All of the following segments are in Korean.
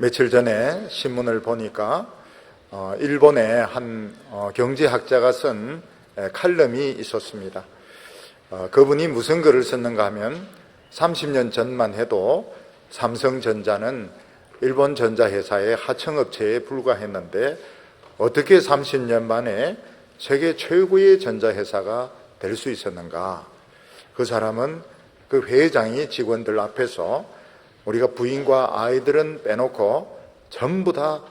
며칠 전에 신문을 보니까 일본의 한 경제학자가 쓴 칼럼이 있었습니다. 그분이 무슨 글을 썼는가 하면 30년 전만 해도 삼성전자는 일본 전자회사의 하청업체에 불과했는데 어떻게 30년 만에 세계 최고의 전자회사가 될 수 있었는가. 그 사람은 그 회장이 직원들 앞에서 우리가 부인과 아이들은 빼놓고 전부 다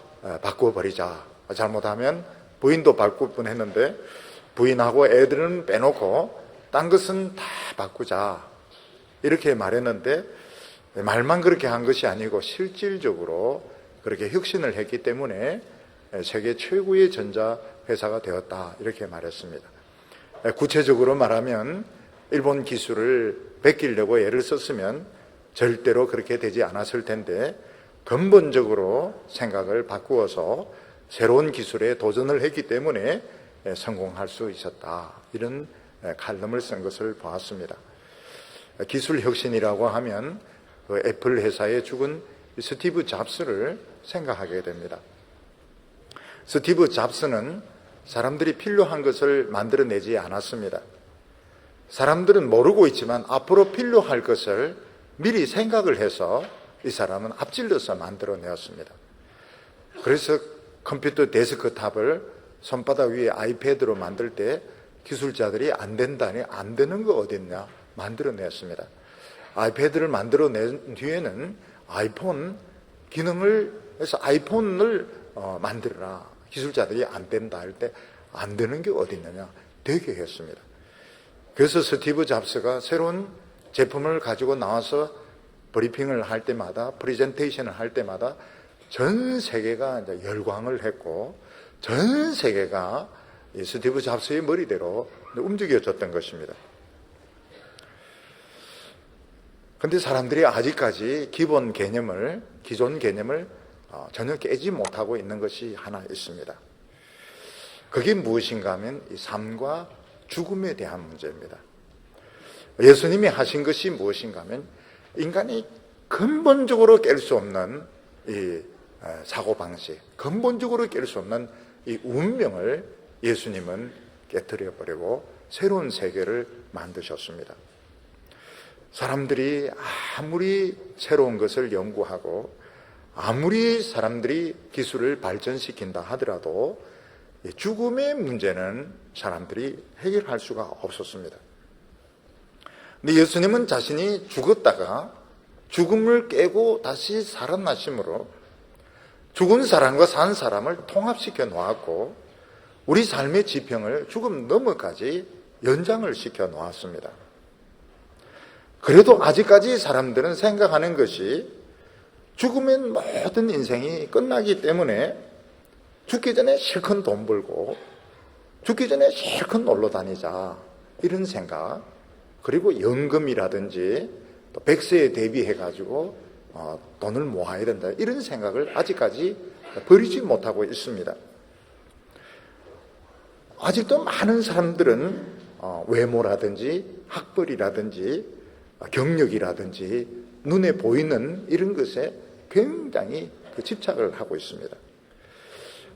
바꿔버리자. 잘못하면 부인도 바꿀 뻔했는데 부인하고 애들은 빼놓고 딴 것은 다 바꾸자. 이렇게 말했는데 말만 그렇게 한 것이 아니고 실질적으로 그렇게 혁신을 했기 때문에 세계 최고의 전자회사가 되었다. 이렇게 말했습니다. 구체적으로 말하면 일본 기술을 베끼려고 애를 썼으면 절대로 그렇게 되지 않았을 텐데 근본적으로 생각을 바꾸어서 새로운 기술에 도전을 했기 때문에 성공할 수 있었다. 이런 칼럼을 쓴 것을 보았습니다. 기술 혁신이라고 하면 그 애플 회사에 죽은 스티브 잡스를 생각하게 됩니다. 스티브 잡스는 사람들이 필요한 것을 만들어내지 않았습니다. 사람들은 모르고 있지만 앞으로 필요할 것을 미리 생각을 해서 이 사람은 앞질러서 만들어내었습니다. 그래서 컴퓨터 데스크탑을 손바닥 위에 아이패드로 만들 때 기술자들이 안 된다니 안 되는 거 어딨냐 만들어냈습니다. 아이패드를 만들어낸 뒤에는 아이폰 기능을 해서 아이폰을 만들어라. 기술자들이 안 된다 할 때 안 되는 게 어딨느냐 되게 했습니다. 그래서 스티브 잡스가 새로운 제품을 가지고 나와서 브리핑을 할 때마다 프레젠테이션을 할 때마다 전 세계가 이제 열광을 했고 전 세계가 이 스티브 잡스의 머리대로 움직여졌던 것입니다. 그런데 사람들이 아직까지 기존 개념을 전혀 깨지 못하고 있는 것이 하나 있습니다. 그게 무엇인가 하면 이 삶과 죽음에 대한 문제입니다. 예수님이 하신 것이 무엇인가 하면 인간이 근본적으로 깰 수 없는 이 사고방식, 근본적으로 깰 수 없는 이 운명을 예수님은 깨뜨려 버리고 새로운 세계를 만드셨습니다. 사람들이 아무리 새로운 것을 연구하고 아무리 사람들이 기술을 발전시킨다 하더라도 죽음의 문제는 사람들이 해결할 수가 없었습니다. 근데 예수님은 자신이 죽었다가 죽음을 깨고 다시 살아나심으로 죽은 사람과 산 사람을 통합시켜 놓았고 우리 삶의 지평을 죽음 너머까지 연장을 시켜 놓았습니다. 그래도 아직까지 사람들은 생각하는 것이 죽으면 모든 인생이 끝나기 때문에 죽기 전에 실컷 돈 벌고 죽기 전에 실컷 놀러 다니자 이런 생각, 그리고 연금이라든지 또 백세에 대비해가지고 돈을 모아야 된다 이런 생각을 아직까지 버리지 못하고 있습니다. 아직도 많은 사람들은 외모라든지 학벌이라든지 경력이라든지 눈에 보이는 이런 것에 굉장히 집착을 하고 있습니다.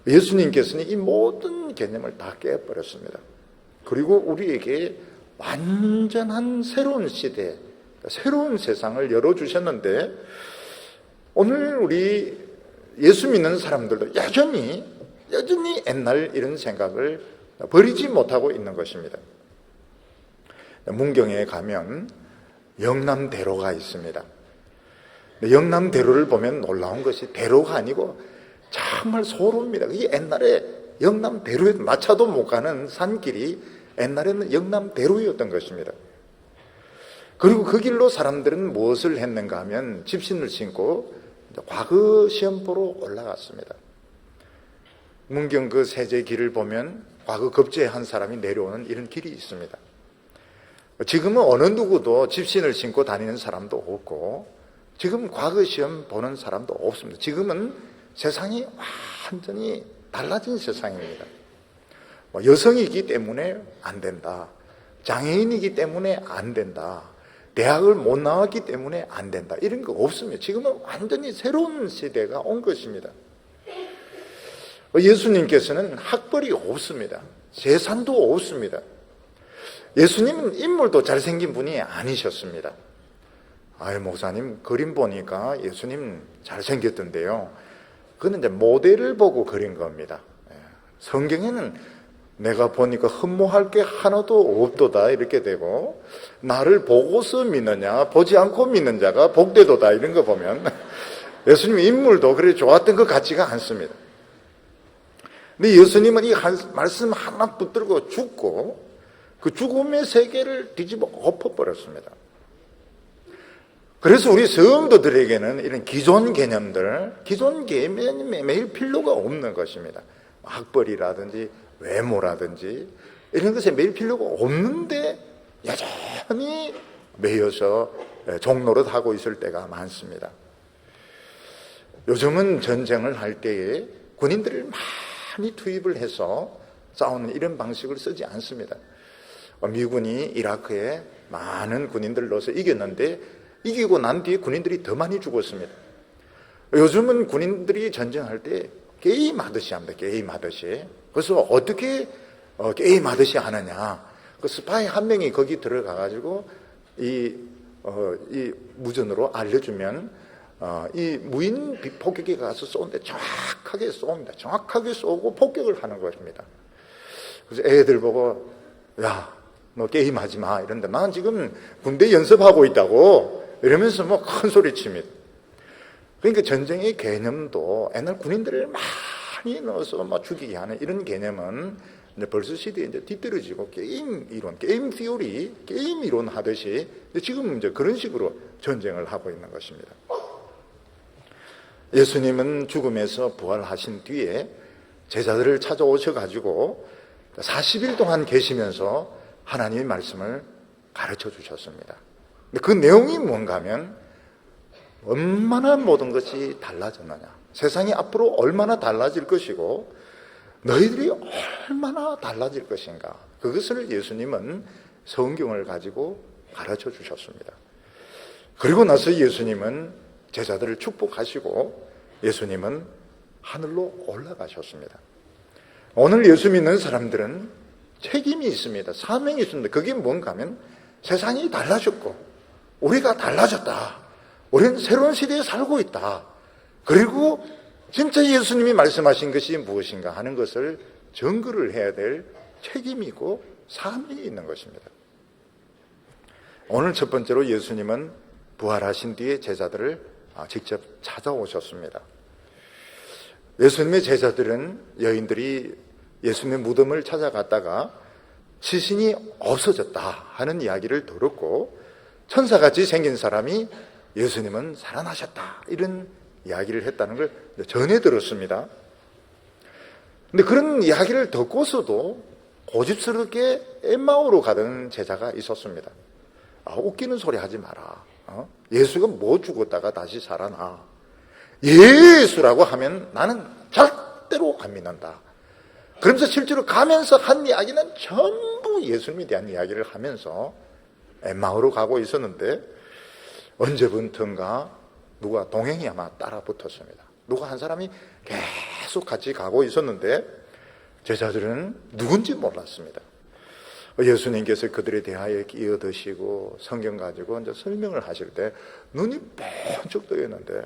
예수님께서는 이 모든 개념을 다 깨버렸습니다. 그리고 우리에게 완전한 새로운 시대, 새로운 세상을 열어주셨는데 오늘 우리 예수 믿는 사람들도 여전히 옛날 이런 생각을 버리지 못하고 있는 것입니다. 문경에 가면 영남대로가 있습니다. 영남대로를 보면 놀라운 것이 대로가 아니고 정말 소로입니다. 이게 옛날에 영남대로에 마차도 못 가는 산길이 옛날에는 영남대로였던 것입니다. 그리고 그 길로 사람들은 무엇을 했는가 하면 집신을 신고 과거 시험 보러 올라갔습니다. 문경 그 세제 길을 보면 과거 급제한 사람이 내려오는 이런 길이 있습니다. 지금은 어느 누구도 집신을 신고 다니는 사람도 없고 지금 과거 시험 보는 사람도 없습니다. 지금은 세상이 완전히 달라진 세상입니다. 여성이기 때문에 안 된다. 장애인이기 때문에 안 된다. 대학을 못 나왔기 때문에 안 된다, 이런 거 없습니다. 지금은 완전히 새로운 시대가 온 것입니다. 예수님께서는 학벌이 없습니다. 재산도 없습니다. 예수님은 인물도 잘생긴 분이 아니셨습니다. 아유, 목사님 그림 보니까 예수님 잘생겼던데요. 그건 이제 모델을 보고 그린 겁니다. 성경에는 내가 보니까 흠모할 게 하나도 없도다 이렇게 되고, 나를 보고서 믿느냐 보지 않고 믿는 자가 복되도다, 이런 거 보면 예수님 인물도 그렇게 좋았던 것 같지가 않습니다. 근데 예수님은 이 말씀 하나 붙들고 죽고 그 죽음의 세계를 뒤집어 엎어버렸습니다. 그래서 우리 성도들에게는 이런 기존 개념들, 기존 개념이 매일 필요가 없는 것입니다. 학벌이라든지 외모라든지 이런 것에 매일 필요가 없는데 여전히 매여서 종노릇 하고 있을 때가 많습니다. 요즘은 전쟁을 할 때에 군인들을 많이 투입을 해서 싸우는 이런 방식을 쓰지 않습니다. 미군이 이라크에 많은 군인들을 넣어서 이겼는데, 이기고 난 뒤에 군인들이 더 많이 죽었습니다. 요즘은 군인들이 전쟁할 때 게임하듯이 합니다. 게임하듯이. 그래서 어떻게 게임하듯이 하느냐, 그 스파이 한 명이 거기 들어가가지고 이 무전으로 알려주면 이 무인 폭격기가 가서 쏘는데 정확하게 쏩니다. 정확하게 쏘고 폭격을 하는 것입니다. 그래서 애들 보고, 야, 너 게임하지 마 이런데, 나는 지금 군대 연습하고 있다고 이러면서 뭐 큰 소리 칩니다. 그러니까 전쟁의 개념도 옛날 군인들을 많이 넣어서 막 죽이게 하는 이런 개념은 이제 벌써 시대에 이제 뒤떨어지고, 게임 이론, 게임 티오리, 게임 이론 하듯이 지금 이제 그런 식으로 전쟁을 하고 있는 것입니다. 예수님은 죽음에서 부활하신 뒤에 제자들을 찾아오셔가지고 40일 동안 계시면서 하나님의 말씀을 가르쳐 주셨습니다. 근데 그 내용이 뭔가 하면, 얼마나 모든 것이 달라졌느냐, 세상이 앞으로 얼마나 달라질 것이고 너희들이 얼마나 달라질 것인가, 그것을 예수님은 성경을 가지고 가르쳐 주셨습니다. 그리고 나서 예수님은 제자들을 축복하시고 예수님은 하늘로 올라가셨습니다. 오늘 예수 믿는 사람들은 책임이 있습니다. 사명이 있습니다. 그게 뭔가 하면, 세상이 달라졌고 우리가 달라졌다, 우리는 새로운 시대에 살고 있다, 그리고 진짜 예수님이 말씀하신 것이 무엇인가 하는 것을 증거를 해야 될 책임이고 사명이 있는 것입니다. 오늘 첫 번째로 예수님은 부활하신 뒤에 제자들을 직접 찾아오셨습니다. 예수님의 제자들은 여인들이 예수님의 무덤을 찾아갔다가 시신이 없어졌다 하는 이야기를 들었고, 천사같이 생긴 사람이 예수님은 살아나셨다 이런 이야기를 했다는 걸 전해 들었습니다. 근데 그런 이야기를 듣고서도 고집스럽게 엠마오로 가던 제자가 있었습니다. 웃기는 소리 하지 마라. 예수가 뭐 죽었다가 다시 살아나. 예수라고 하면 나는 절대로 안 믿는다. 그러면서 실제로 가면서 한 이야기는 전부 예수님에 대한 이야기를 하면서 엠마오로 가고 있었는데, 언제부턴가 누가 동행이 아마 따라 붙었습니다. 누가 한 사람이 계속 같이 가고 있었는데 제자들은 누군지 몰랐습니다. 예수님께서 그들에 대하여 끼어드시고 성경 가지고 이제 설명을 하실 때 눈이 번쩍 뜨였는데,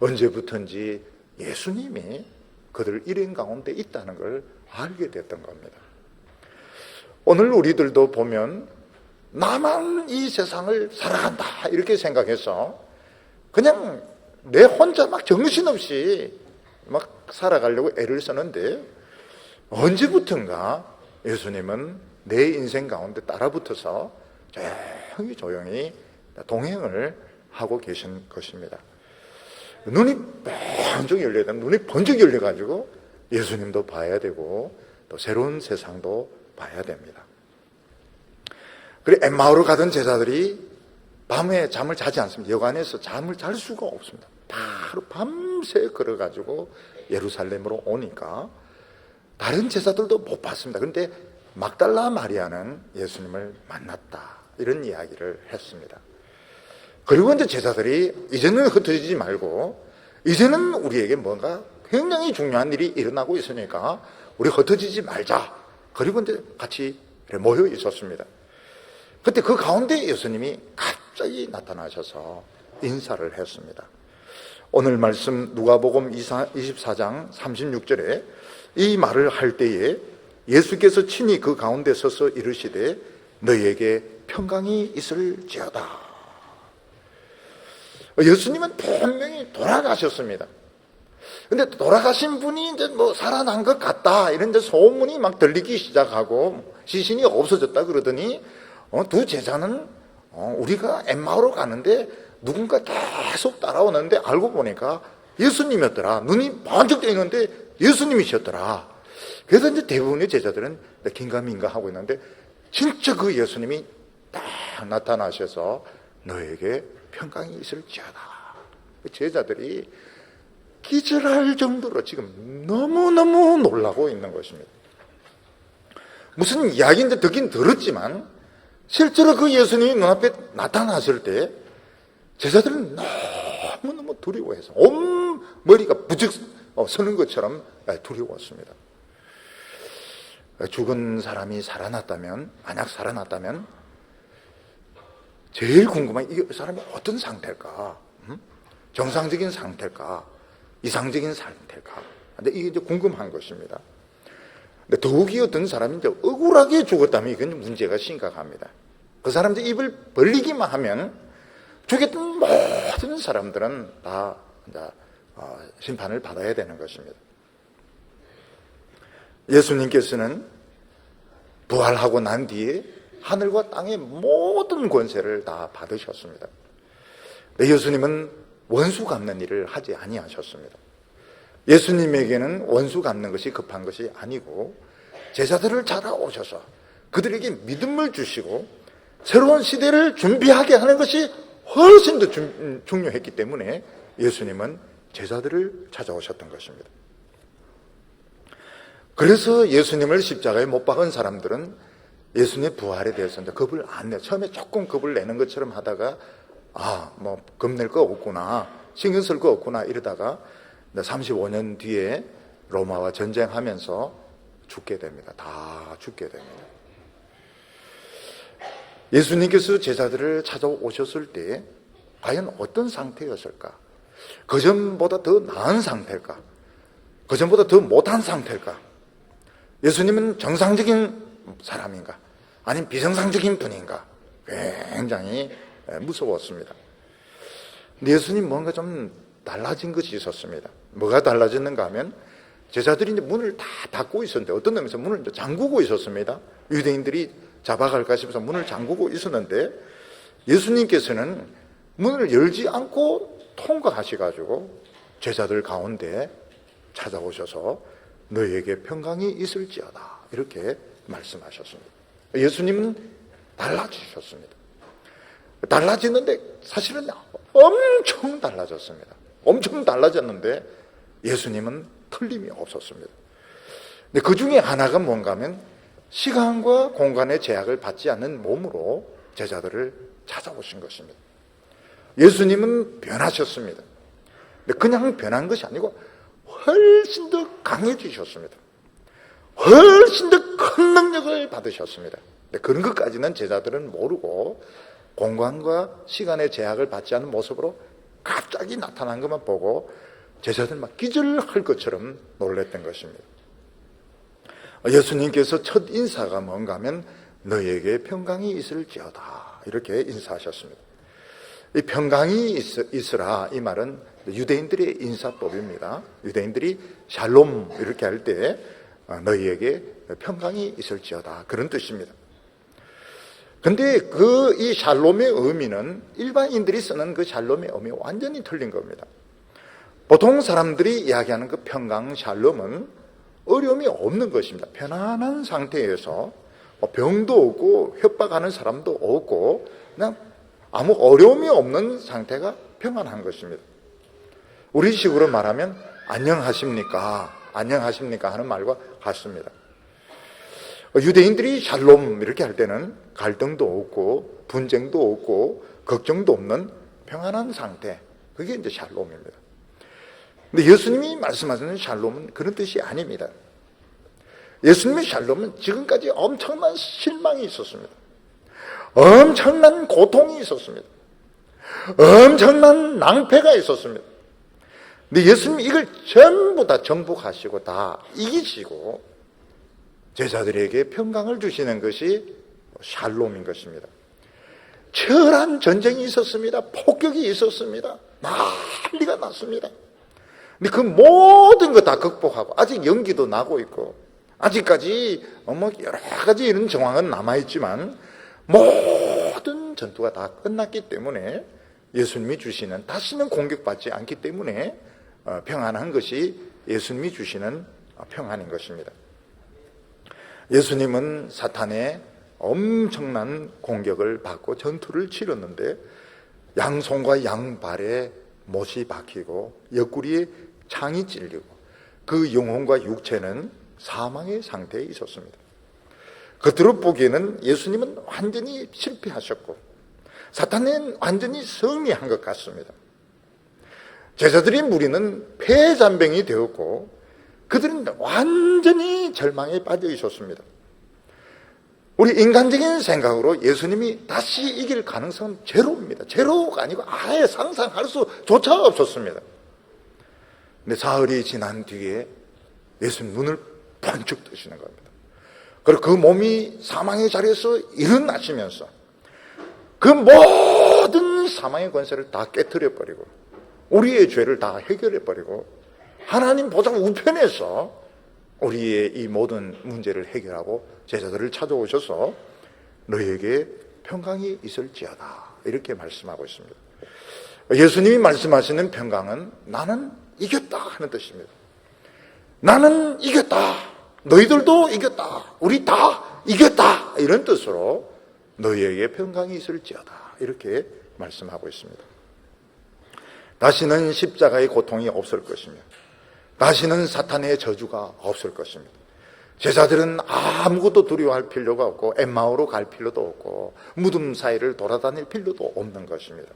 언제부턴지 예수님이 그들 일행 가운데 있다는 걸 알게 됐던 겁니다. 오늘 우리들도 보면 나만 이 세상을 살아간다 이렇게 생각해서 그냥 내 혼자 막 정신없이 막 살아가려고 애를 쓰는데, 언제부턴가 예수님은 내 인생 가운데 따라붙어서 조용히 동행을 하고 계신 것입니다. 눈이 번쩍 열려가지고 예수님도 봐야 되고 또 새로운 세상도 봐야 됩니다. 그래 엠마오로 가던 제자들이 밤에 잠을 자지 않습니다. 여관에서 잠을 잘 수가 없습니다. 바로 밤새 걸어가지고 예루살렘으로 오니까 다른 제자들도 못 봤습니다. 그런데 막달라 마리아는 예수님을 만났다 이런 이야기를 했습니다. 그리고 이제 제자들이 이제는 흩어지지 말고 이제는 우리에게 뭔가 굉장히 중요한 일이 일어나고 있으니까 우리 흩어지지 말자. 그리고 이제 같이 모여 있었습니다. 그때 그 가운데 예수님이 갑자기 나타나셔서 인사를 했습니다. 오늘 말씀 누가복음 24장 36절에 이 말을 할 때에 예수께서 친히 그 가운데 서서 이르시되 너희에게 평강이 있을지어다. 예수님은 분명히 돌아가셨습니다. 근데 돌아가신 분이 이제 뭐 살아난 것 같다 이런 이제 소문이 막 들리기 시작하고 시신이 없어졌다 그러더니 두 제자는 우리가 엠마오로 가는데 누군가 계속 따라오는데 알고 보니까 예수님이었더라. 눈이 번쩍 뜨이는데 예수님이셨더라. 그래서 이제 대부분의 제자들은 긴가민가 하고 있는데 진짜 그 예수님이 딱 나타나셔서 너에게 평강이 있을지어다. 제자들이 기절할 정도로 지금 너무너무 놀라고 있는 것입니다. 무슨 이야기인지 듣긴 들었지만 실제로 그 예수님이 눈앞에 나타났을 때 제자들은 너무너무 두려워해서 온 머리가 부쩍 서는 것처럼 두려웠습니다. 죽은 사람이 살아났다면, 만약 살아났다면 제일 궁금한 이 사람이 어떤 상태일까? 정상적인 상태일까? 이상적인 상태일까? 근데 이게 이제 궁금한 것입니다. 근데 더욱이 어떤 사람이 이제 억울하게 죽었다면 이건 문제가 심각합니다. 그 사람 이제 입을 벌리기만 하면 죽였던 모든 사람들은 다 이제 심판을 받아야 되는 것입니다. 예수님께서는 부활하고 난 뒤에 하늘과 땅의 모든 권세를 다 받으셨습니다. 예수님은 원수 갚는 일을 하지 아니하셨습니다. 예수님에게는 원수 갚는 것이 급한 것이 아니고 제자들을 찾아오셔서 그들에게 믿음을 주시고 새로운 시대를 준비하게 하는 것이 훨씬 더 중요했기 때문에 예수님은 제자들을 찾아오셨던 것입니다. 그래서 예수님을 십자가에 못 박은 사람들은 예수님의 부활에 대해서 이제 겁을 안 내요. 처음에 조금 겁을 내는 것처럼 하다가 뭐 겁낼 거 없구나, 신경 쓸 거 없구나 이러다가 35년 뒤에 로마와 전쟁하면서 죽게 됩니다. 다 죽게 됩니다. 예수님께서 제자들을 찾아오셨을 때 과연 어떤 상태였을까? 그전보다 더 나은 상태일까? 그전보다 더 못한 상태일까? 예수님은 정상적인 사람인가? 아니면 비정상적인 분인가? 굉장히 무서웠습니다. 근데 예수님 뭔가 좀 달라진 것이 있었습니다. 뭐가 달라졌는가 하면 제자들이 이제 문을 다 닫고 있었는데 어떤 놈에서 문을 이제 잠그고 있었습니다. 유대인들이 잡아갈까 싶어서 문을 잠그고 있었는데 예수님께서는 문을 열지 않고 통과하셔가지고 제자들 가운데 찾아오셔서 너희에게 평강이 있을지어다 이렇게 말씀하셨습니다. 예수님은 달라지셨습니다. 달라지는데 사실은 엄청 달라졌습니다. 엄청 달라졌는데 예수님은 틀림이 없었습니다. 근데 그 중에 하나가 뭔가 하면 시간과 공간의 제약을 받지 않는 몸으로 제자들을 찾아오신 것입니다. 예수님은 변하셨습니다. 근데 그냥 변한 것이 아니고 훨씬 더 강해지셨습니다. 훨씬 더 큰 능력을 받으셨습니다. 근데 그런 것까지는 제자들은 모르고 공간과 시간의 제약을 받지 않는 모습으로 갑자기 나타난 것만 보고 제자들 막 기절할 것처럼 놀랐던 것입니다. 예수님께서 첫 인사가 뭔가 하면 너희에게 평강이 있을지어다 이렇게 인사하셨습니다. 이 평강이 있으라 이 말은 유대인들의 인사법입니다. 유대인들이 샬롬 이렇게 할 때 너희에게 평강이 있을지어다 그런 뜻입니다. 근데 이 샬롬의 의미는 일반인들이 쓰는 그 샬롬의 의미와 완전히 틀린 겁니다. 보통 사람들이 이야기하는 그 평강 샬롬은 어려움이 없는 것입니다. 편안한 상태에서 병도 없고 협박하는 사람도 없고 그냥 아무 어려움이 없는 상태가 평안한 것입니다. 우리식으로 말하면 안녕하십니까? 안녕하십니까? 하는 말과 같습니다. 유대인들이 샬롬 이렇게 할 때는 갈등도 없고 분쟁도 없고 걱정도 없는 평안한 상태, 그게 이제 샬롬입니다. 근데 예수님이 말씀하시는 샬롬은 그런 뜻이 아닙니다. 예수님의 샬롬은 지금까지 엄청난 실망이 있었습니다. 엄청난 고통이 있었습니다. 엄청난 낭패가 있었습니다. 근데 예수님이 이걸 전부 다 정복하시고 다 이기시고 제자들에게 평강을 주시는 것이 샬롬인 것입니다. 치열한 전쟁이 있었습니다. 폭격이 있었습니다. 난리가 났습니다. 근데 그 모든 거 다 극복하고 아직 연기도 나고 있고 아직까지 여러 가지 이런 정황은 남아있지만 모든 전투가 다 끝났기 때문에 예수님이 주시는, 다시는 공격받지 않기 때문에 평안한 것이 예수님이 주시는 평안인 것입니다. 예수님은 사탄의 엄청난 공격을 받고 전투를 치렀는데 양손과 양발에 못이 박히고 옆구리에 창이 찔리고 그 영혼과 육체는 사망의 상태에 있었습니다. 겉으로 보기에는 예수님은 완전히 실패하셨고 사탄은 완전히 승리한 것 같습니다. 제자들의 무리는 패잔병이 되었고 그들은 완전히 절망에 빠져 있었습니다. 우리 인간적인 생각으로 예수님이 다시 이길 가능성은 제로입니다. 제로가 아니고 아예 상상할 수조차 없었습니다. 근데 사흘이 지난 뒤에 예수님 눈을 번쩍 뜨시는 겁니다. 그리고 그 몸이 사망의 자리에서 일어나시면서 그 모든 사망의 권세를 다 깨트려버리고 우리의 죄를 다 해결해버리고 하나님 보좌 우편에서 우리의 이 모든 문제를 해결하고 제자들을 찾아오셔서 너희에게 평강이 있을지어다 이렇게 말씀하고 있습니다. 예수님이 말씀하시는 평강은 나는 이겼다 하는 뜻입니다. 나는 이겼다, 너희들도 이겼다, 우리 다 이겼다 이런 뜻으로 너희에게 평강이 있을지어다 이렇게 말씀하고 있습니다. 다시는 십자가의 고통이 없을 것입니다. 다시는 사탄의 저주가 없을 것입니다. 제자들은 아무것도 두려워할 필요가 없고 엠마오로 갈 필요도 없고 무덤 사이를 돌아다닐 필요도 없는 것입니다.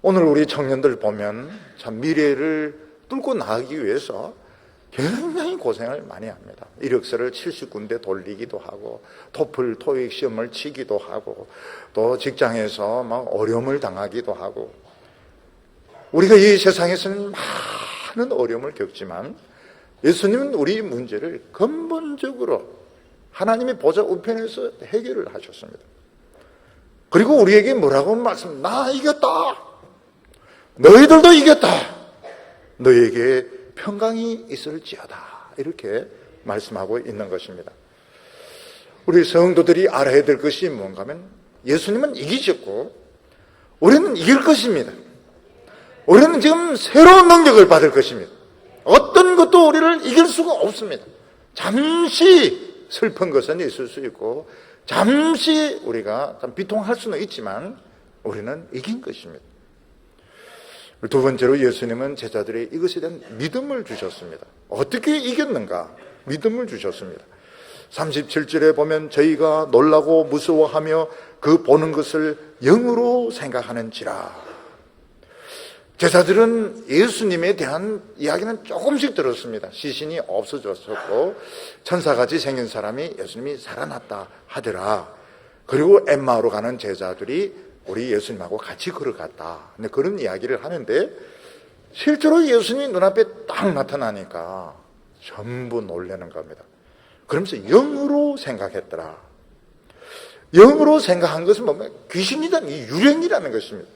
오늘 우리 청년들 보면 참 미래를 뚫고 나가기 위해서 굉장히 고생을 많이 합니다. 이력서를 70군데 돌리기도 하고 토플, 토익 시험을 치기도 하고 또 직장에서 막 어려움을 당하기도 하고 우리가 이 세상에서는 많은 어려움을 겪지만 예수님은 우리 문제를 근본적으로 하나님의 보좌 우편에서 해결을 하셨습니다. 그리고 우리에게 뭐라고 나 이겼다, 너희들도 이겼다, 너희에게 평강이 있을지어다 이렇게 말씀하고 있는 것입니다. 우리 성도들이 알아야 될 것이 뭔가 하면 예수님은 이기셨고 우리는 이길 것입니다. 우리는 지금 새로운 능력을 받을 것입니다. 어떤 것도 우리를 이길 수가 없습니다. 잠시 슬픈 것은 있을 수 있고 잠시 우리가 좀 비통할 수는 있지만 우리는 이긴 것입니다. 두 번째로 예수님은 제자들의 이것에 대한 믿음을 주셨습니다. 어떻게 이겼는가? 믿음을 주셨습니다. 37절에 보면 저희가 놀라고 무서워하며 그 보는 것을 영으로 생각하는지라. 제자들은 예수님에 대한 이야기는 조금씩 들었습니다. 시신이 없어졌었고 천사같이 생긴 사람이 예수님이 살아났다 하더라. 그리고 엠마오로 가는 제자들이 우리 예수님하고 같이 걸어갔다. 근데 그런 이야기를 하는데 실제로 예수님이 눈앞에 딱 나타나니까 전부 놀라는 겁니다. 그러면서 영으로 생각했더라. 영으로 생각한 것은 뭐냐? 귀신이라는 이 유령이라는 것입니다.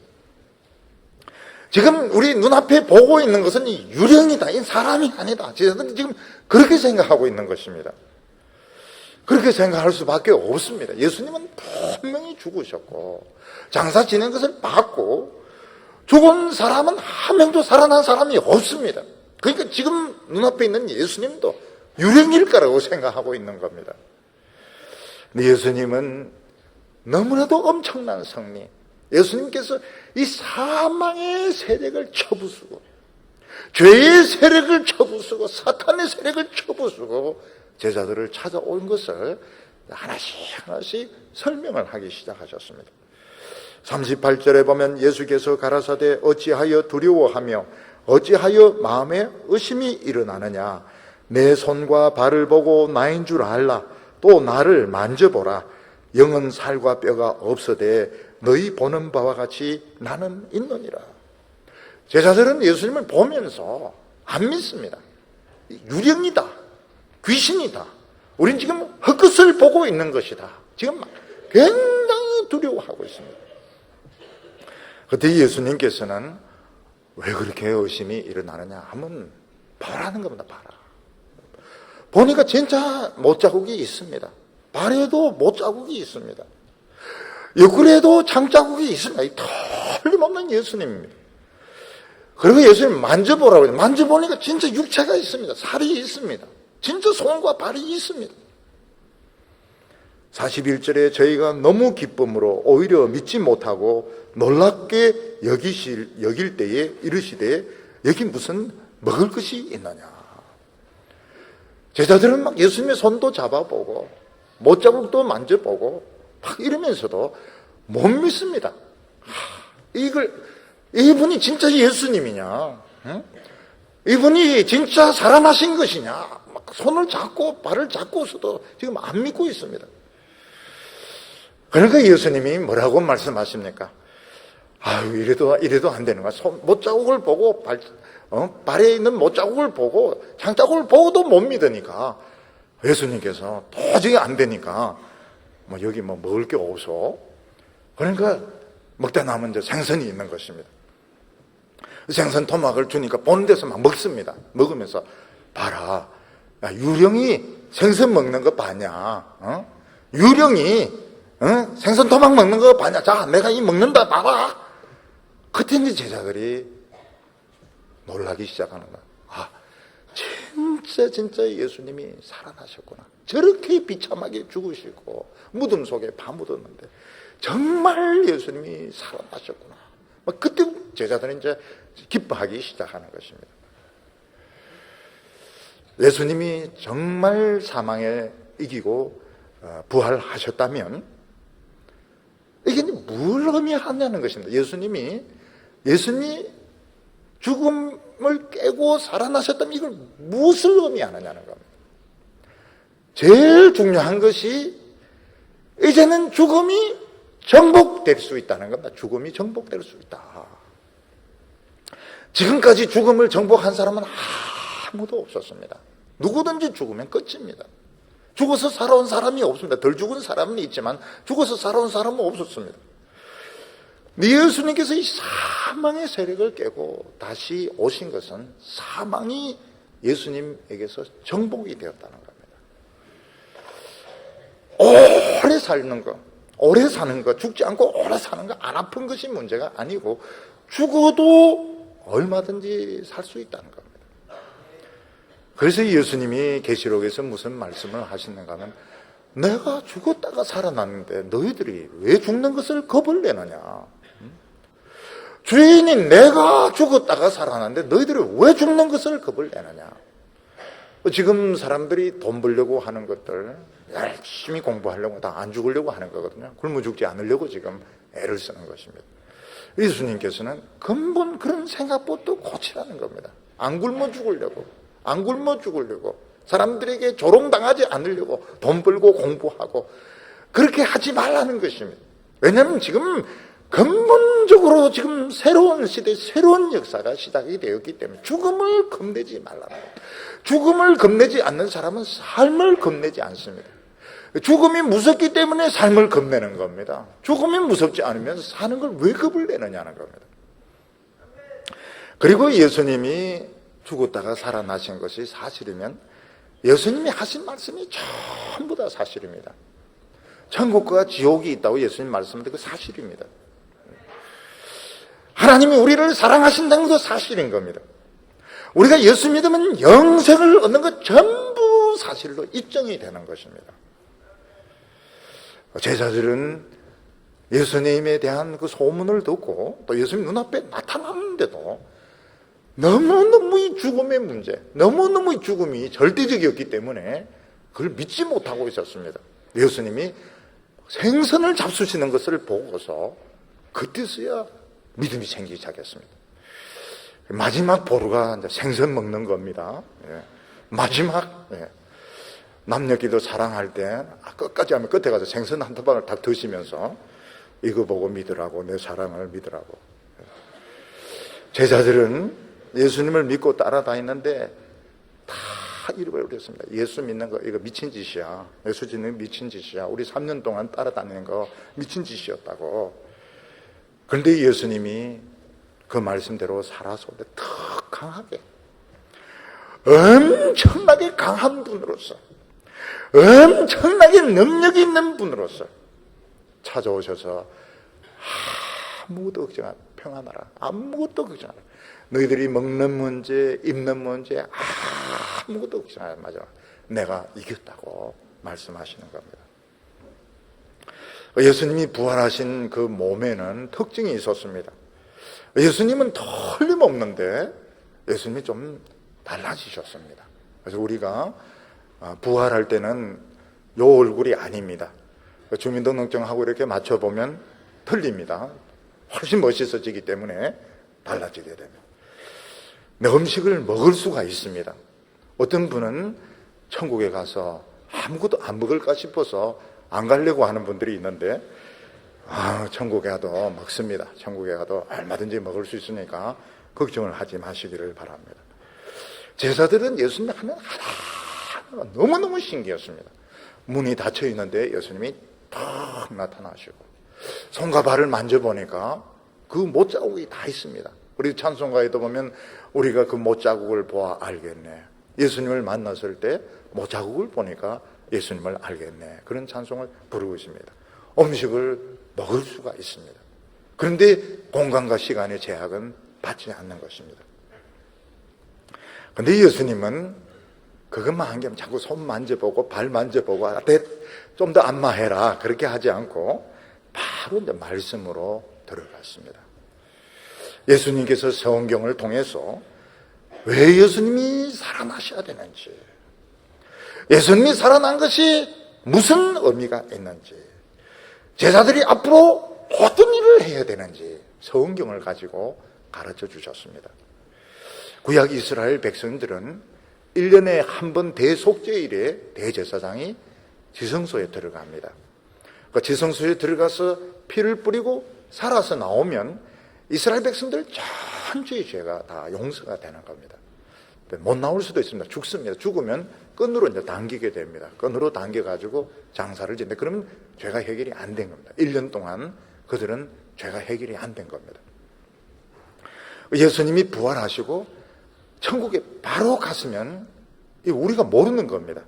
지금 우리 눈앞에 보고 있는 것은 이 유령이다. 이 사람이 아니다. 제자들은 지금 그렇게 생각하고 있는 것입니다. 그렇게 생각할 수밖에 없습니다. 예수님은 분명히 죽으셨고 장사 지낸 것을 봤고 죽은 사람은 한 명도 살아난 사람이 없습니다. 그러니까 지금 눈앞에 있는 예수님도 유령일 거라고 생각하고 있는 겁니다. 근데 예수님은 너무나도 엄청난 승리, 예수님께서 이 사망의 세력을 쳐부수고 죄의 세력을 쳐부수고 사탄의 세력을 쳐부수고 제자들을 찾아온 것을 하나씩 하나씩 설명을 하기 시작하셨습니다. 38절에 보면 예수께서 가라사대 어찌하여 두려워하며 어찌하여 마음에 의심이 일어나느냐. 내 손과 발을 보고 나인 줄 알라. 또 나를 만져보라. 영은 살과 뼈가 없어되 너희 보는 바와 같이 나는 있느니라. 제자들은 예수님을 보면서 안 믿습니다. 유령이다, 귀신이다, 우린 지금 헛것을 보고 있는 것이다, 지금 굉장히 두려워하고 있습니다. 그때 예수님께서는 왜 그렇게 의심이 일어나느냐 하면 보라는 겁니다. 봐라. 보니까 진짜 못자국이 있습니다. 발에도 못자국이 있습니다. 옆구리에도 장자국이 있습니다. 틀림없는 예수님입니다. 그리고 예수님 만져보라고 해요. 만져보니까 진짜 육체가 있습니다. 살이 있습니다. 진짜 손과 발이 있습니다. 41절에 저희가 너무 기쁨으로 오히려 믿지 못하고 놀랍게 여길 때에 이르시되 여기 무슨 먹을 것이 있느냐. 제자들은 막 예수님의 손도 잡아보고 못자국도 만져보고 막 이러면서도 못 믿습니다. 이분이 진짜 예수님이냐? 응? 이분이 진짜 살아나신 것이냐? 막 손을 잡고 발을 잡고서도 지금 안 믿고 있습니다. 그러니까 예수님이 뭐라고 말씀하십니까? 아유, 이래도 안 되는 거야. 못자국을 보고 발에 있는 못자국을 보고 장자국을 보고도 못 믿으니까 예수님께서 도저히 안 되니까 여기 먹을 게 없어. 그러니까 먹다 남은 이제 생선이 있는 것입니다. 생선 토막을 주니까 보는 데서 막 먹습니다. 먹으면서 봐라, 야, 유령이 생선 먹는 거 봤냐? 유령이 생선 토막 먹는 거 봤냐? 자, 내가 이 먹는다 봐라. 그때 이제 제자들이 놀라기 시작하는 거야. 아, 진짜 예수님이 살아나셨구나. 저렇게 비참하게 죽으시고 무덤 속에 파묻었는데 정말 예수님이 살아나셨구나. 그때 제자들은 이제 기뻐하기 시작하는 것입니다. 예수님이 정말 사망에 이기고 부활하셨다면 이게 뭘 의미하냐는 것입니다. 예수님이 죽음을 깨고 살아나셨다면 이걸 무엇을 의미하느냐는 겁니다. 제일 중요한 것이 이제는 죽음이 정복될 수 있다는 겁니다. 죽음이 정복될 수 있다. 지금까지 죽음을 정복한 사람은 아무도 없었습니다. 누구든지 죽으면 끝입니다. 죽어서 살아온 사람이 없습니다. 덜 죽은 사람은 있지만 죽어서 살아온 사람은 없었습니다. 예수님께서 이 사망의 세력을 깨고 다시 오신 것은 사망이 예수님에게서 정복이 되었다는 겁니다. 오래 사는 것, 오래 사는 것, 죽지 않고 오래 사는 것, 안 아픈 것이 문제가 아니고 죽어도 얼마든지 살 수 있다는 겁니다. 그래서 예수님이 계시록에서 무슨 말씀을 하시는가 하면 내가 죽었다가 살아났는데 너희들이 왜 죽는 것을 겁을 내느냐. 주인이 내가 죽었다가 살아났는데 너희들이 왜 죽는 것을 겁을 내느냐. 지금 사람들이 돈 벌려고 하는 것들, 열심히 공부하려고 다 안 죽으려고 하는 거거든요. 굶어 죽지 않으려고 지금 애를 쓰는 것입니다. 예수님께서는 근본 그런 생각부터 고치라는 겁니다. 안 굶어 죽으려고, 안 굶어 죽으려고, 사람들에게 조롱당하지 않으려고 돈 벌고 공부하고 그렇게 하지 말라는 것입니다. 왜냐하면 지금 근본적으로 지금 새로운 시대, 새로운 역사가 시작이 되었기 때문에 죽음을 겁내지 말라는 거예요. 죽음을 겁내지 않는 사람은 삶을 겁내지 않습니다. 죽음이 무섭기 때문에 삶을 겁내는 겁니다. 죽음이 무섭지 않으면 사는 걸 왜 겁을 내느냐는 겁니다. 그리고 예수님이 죽었다가 살아나신 것이 사실이면 예수님이 하신 말씀이 전부 다 사실입니다. 천국과 지옥이 있다고 예수님 말씀하는데 그 사실입니다. 하나님이 우리를 사랑하신다는 것도 사실인 겁니다. 우리가 예수 믿으면 영생을 얻는 것 전부 사실로 입증이 되는 것입니다. 제자들은 예수님에 대한 그 소문을 듣고 또 예수님 눈앞에 나타났는데도 너무너무 이 죽음의 문제, 너무너무 이 죽음이 절대적이었기 때문에 그걸 믿지 못하고 있었습니다. 예수님이 생선을 잡수시는 것을 보고서 그때서야 믿음이 생기기 시작했습니다. 마지막 보루가 이제 생선 먹는 겁니다. 예. 마지막, 예. 남녀기도 사랑할 때 끝까지 하면 끝에 가서 생선 한 토방을 딱 드시면서 이거 보고 믿으라고, 내 사랑을 믿으라고. 제자들은 예수님을 믿고 따라다니는데 다 잃어버렸습니다. 예수 믿는 거 이거 미친 짓이야. 예수 믿는 거 미친 짓이야. 우리 3년 동안 따라다니는 거 미친 짓이었다고. 그런데 예수님이 그 말씀대로 살아서 더 강하게, 엄청나게 강한 분으로서, 엄청나게 능력이 있는 분으로서 찾아오셔서 아무것도 걱정 안, 평안하라. 아무것도 걱정 안 해. 너희들이 먹는 문제, 입는 문제 아무것도 걱정 안 해. 맞아. 내가 이겼다고 말씀하시는 겁니다. 예수님이 부활하신 그 몸에는 특징이 있었습니다. 예수님은 틀림없는데 예수님이 좀 달라지셨습니다. 그래서 우리가 부활할 때는 요 얼굴이 아닙니다. 주민등록증하고 이렇게 맞춰보면 틀립니다. 훨씬 멋있어지기 때문에 달라지게 됩니다. 근데 음식을 먹을 수가 있습니다. 어떤 분은 천국에 가서 아무것도 안 먹을까 싶어서 안 가려고 하는 분들이 있는데 천국에 가도 먹습니다. 천국에 가도 얼마든지 먹을 수 있으니까 걱정을 하지 마시기를 바랍니다. 제자들은 예수님 하면 하나하나가 너무너무 신기했습니다. 문이 닫혀 있는데 예수님이 탁 나타나시고 손과 발을 만져보니까 그 못자국이 다 있습니다. 우리 찬송가에도 보면 우리가 그 못자국을 보아 알겠네. 예수님을 만났을 때 못자국을 보니까 예수님을 알겠네. 그런 찬송을 부르고 있습니다. 음식을 먹을 수가 있습니다. 그런데 공간과 시간의 제약은 받지 않는 것입니다. 그런데 예수님은 그것만 한 게 아니라 자꾸 손 만져보고 발 만져보고 좀 더 안마해라 그렇게 하지 않고 바로 이제 말씀으로 들어갔습니다. 예수님께서 성경을 통해서 왜 예수님이 살아나셔야 되는지, 예수님이 살아난 것이 무슨 의미가 있는지, 제자들이 앞으로 어떤 일을 해야 되는지 성경을 가지고 가르쳐 주셨습니다. 구약 이스라엘 백성들은 1년에 한 번 대속죄일에 대제사장이 지성소에 들어갑니다. 그 지성소에 들어가서 피를 뿌리고 살아서 나오면 이스라엘 백성들 전체의 죄가 다 용서가 되는 겁니다. 못 나올 수도 있습니다. 죽습니다. 죽으면 끈으로 이제 당기게 됩니다. 끈으로 당겨가지고 장사를 짓는데 그러면 죄가 해결이 안 된 겁니다. 1년 동안 그들은 죄가 해결이 안 된 겁니다. 예수님이 부활하시고 천국에 바로 갔으면 우리가 모르는 겁니다.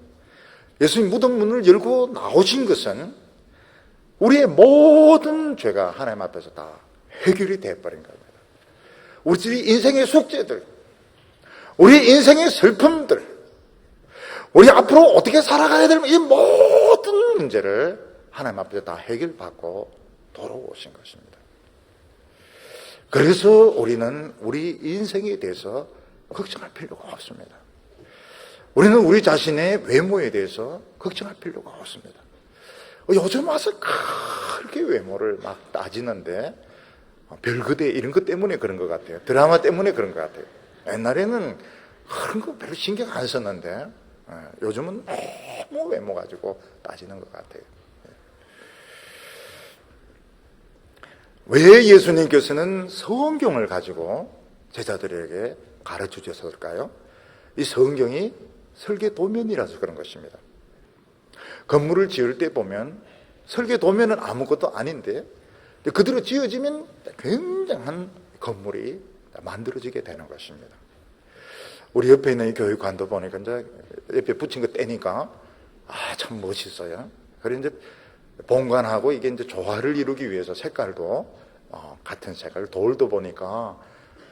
예수님 무덤 문을 열고 나오신 것은 우리의 모든 죄가 하나님 앞에서 다 해결이 되어버린 겁니다. 우리 인생의 숙제들, 우리 인생의 슬픔들, 우리 앞으로 어떻게 살아가야 될 이 모든 문제를 하나님 앞에서 다 해결받고 돌아오신 것입니다. 그래서 우리는 우리 인생에 대해서 걱정할 필요가 없습니다. 우리는 우리 자신의 외모에 대해서 걱정할 필요가 없습니다. 요즘 와서 그렇게 외모를 막 따지는데 별거대 이런 것 때문에 그런 것 같아요. 드라마 때문에 그런 것 같아요. 옛날에는 그런 거 별로 신경 안 썼는데 요즘은 너무 외모 가지고 따지는 것 같아요. 왜 예수님께서는 성경을 가지고 제자들에게 가르쳐 주셨을까요? 이 성경이 설계 도면이라서 그런 것입니다. 건물을 지을 때 보면 설계 도면은 아무것도 아닌데 그대로 지어지면 굉장한 건물이 만들어지게 되는 것입니다. 우리 옆에 있는 이 교육관도 보니까 이제 옆에 붙인 거 떼니까 참 멋있어요. 그래 이제 본관하고 이게 이제 조화를 이루기 위해서 색깔도 같은 색깔, 돌도 보니까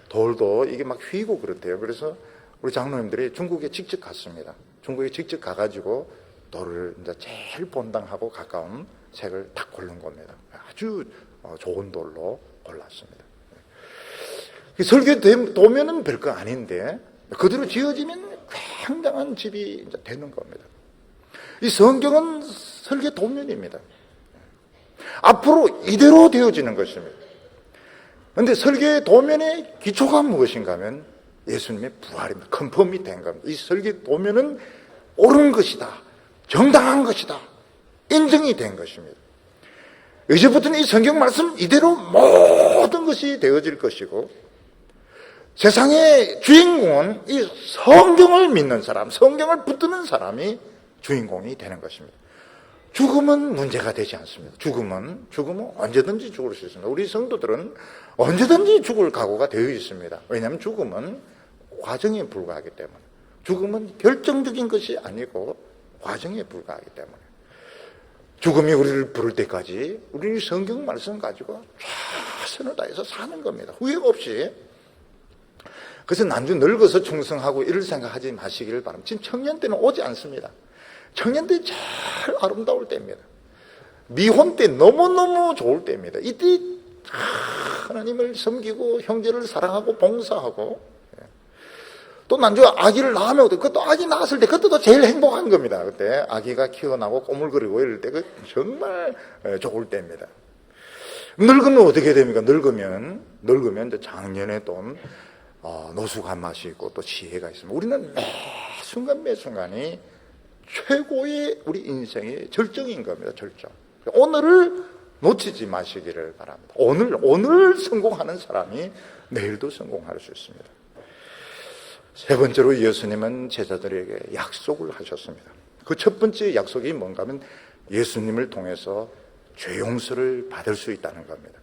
돌도 이게 막 휘고 그렇대요. 그래서 우리 장로님들이 중국에 직접 갔습니다. 중국에 직접 가가지고 돌을 이제 제일 본당하고 가까운 색을 딱 고른 겁니다. 아주 좋은 돌로 골랐습니다. 설계 도면은 별거 아닌데 그대로 지어지면 굉장한 집이 이제 되는 겁니다. 이 성경은 설계 도면입니다. 앞으로 이대로 되어지는 것입니다. 그런데 설계 도면의 기초가 무엇인가 하면 예수님의 부활입니다. 컨펌이 된 겁니다. 이 설계 도면은 옳은 것이다, 정당한 것이다, 인정이 된 것입니다. 이제부터는 이 성경 말씀 이대로 모든 것이 되어질 것이고, 세상의 주인공은 이 성경을 믿는 사람, 성경을 붙드는 사람이 주인공이 되는 것입니다. 죽음은 문제가 되지 않습니다. 죽음은 언제든지 죽을 수 있습니다. 우리 성도들은 언제든지 죽을 각오가 되어 있습니다. 왜냐하면 죽음은 과정에 불과하기 때문에. 죽음은 결정적인 것이 아니고 과정에 불과하기 때문에. 죽음이 우리를 부를 때까지 우리는 성경 말씀 가지고 최선을 다해서 사는 겁니다. 후회 없이. 그래서 난주 늙어서 충성하고 이럴 생각하지 마시기를 바랍니다. 지금 청년 때는 오지 않습니다. 청년 때 제일 아름다울 때입니다. 미혼 때 너무너무 좋을 때입니다. 이때 하나님을 섬기고 형제를 사랑하고 봉사하고, 또 난주 아기를 낳으면 그것도 아기 낳았을 때 그것도 제일 행복한 겁니다. 그때 아기가 키어나고 꼬물거리고 이럴 때 그 정말 좋을 때입니다. 늙으면 어떻게 됩니까? 늙으면 이제 장년의 돈, 노숙한 맛이 있고 또 지혜가 있습니다. 우리는 매 순간이 최고의 우리 인생의 절정인 겁니다. 절정. 오늘을 놓치지 마시기를 바랍니다. 오늘 성공하는 사람이 내일도 성공할 수 있습니다. 세 번째로 예수님은 제자들에게 약속을 하셨습니다. 그 첫 번째 약속이 뭔가 하면 예수님을 통해서 죄 용서를 받을 수 있다는 겁니다.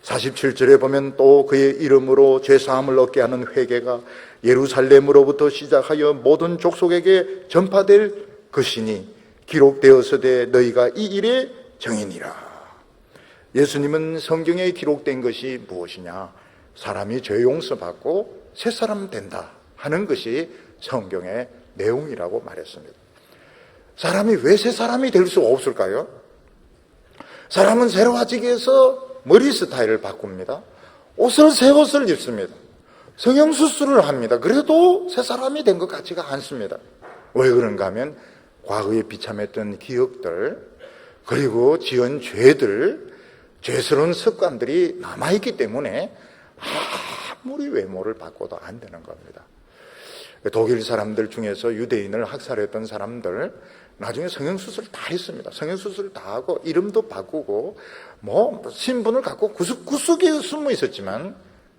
47절에 보면 또 그의 이름으로 죄사함을 얻게 하는 회개가 예루살렘으로부터 시작하여 모든 족속에게 전파될 것이니 기록되었으되 너희가 이 일의 증인이라. 예수님은 성경에 기록된 것이 무엇이냐? 사람이 죄 용서받고 새 사람 된다 하는 것이 성경의 내용이라고 말했습니다. 사람이 왜 새 사람이 될 수 없을까요? 사람은 새로워지기 위해서 머리 스타일을 바꿉니다. 새 옷을 입습니다. 성형수술을 합니다. 그래도 새 사람이 된 것 같지가 않습니다. 왜 그런가 하면 과거에 비참했던 기억들, 그리고 지은 죄들, 죄스러운 습관들이 남아있기 때문에 아무리 외모를 바꿔도 안 되는 겁니다. 독일 사람들 중에서 유대인을 학살했던 사람들 나중에 성형수술 다 했습니다. 성형수술 다 하고 이름도 바꾸고 신분을 갖고 구석구석에 숨어 있었지만